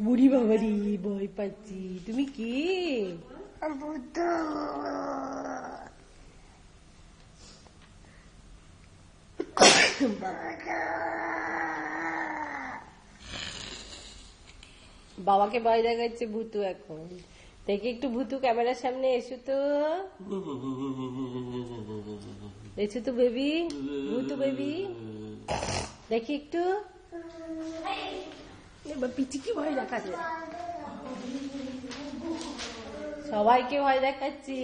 বুড়ি বাবারি ভয় পাচ্ছি। তুমি কি? বাবাকে ভয় দেখাচ্ছে ভূতু। এখন দেখি একটু ভূতু ক্যামেরার সামনে এসো তো, এসো তো বেবি, ভূতু বেবি দেখি একটু। এবার পিচিকি ভয় দেখাচ্ছে, সবাইকে ভয় দেখাচ্ছি।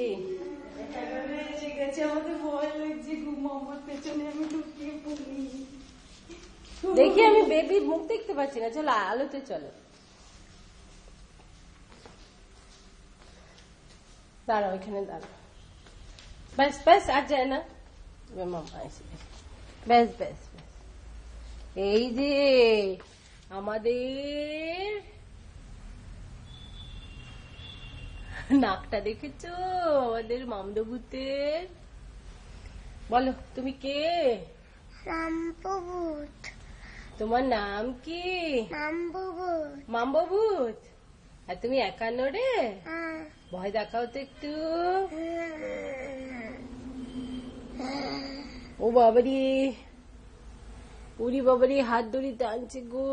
আমাদের ভয় লাগছে, আমার পেছনে আমি লুকিয়ে পড়ি। দেখি আমি বেবির মুখ দেখতে পাচ্ছি না। চলো আলোতে চলো, দাঁড়াও এখানে দাঁড়াও। ব্যাস ব্যাস আর যায় না মামা এসে। ব্যাস ব্যাস ব্যাস। এই যে আমাদের নাকটা দেখেছো আমাদের মামদভূতের? বলো তুমি কে? মাম্বভূত। তোমার নাম কি? মাম্বভূত। মাম্বভূত। আর তুমি একা নড়ে? ভয় দেখাও তো একটু। ও বাবারি, উরি বাবারি, হাত ধরি টানছে গো।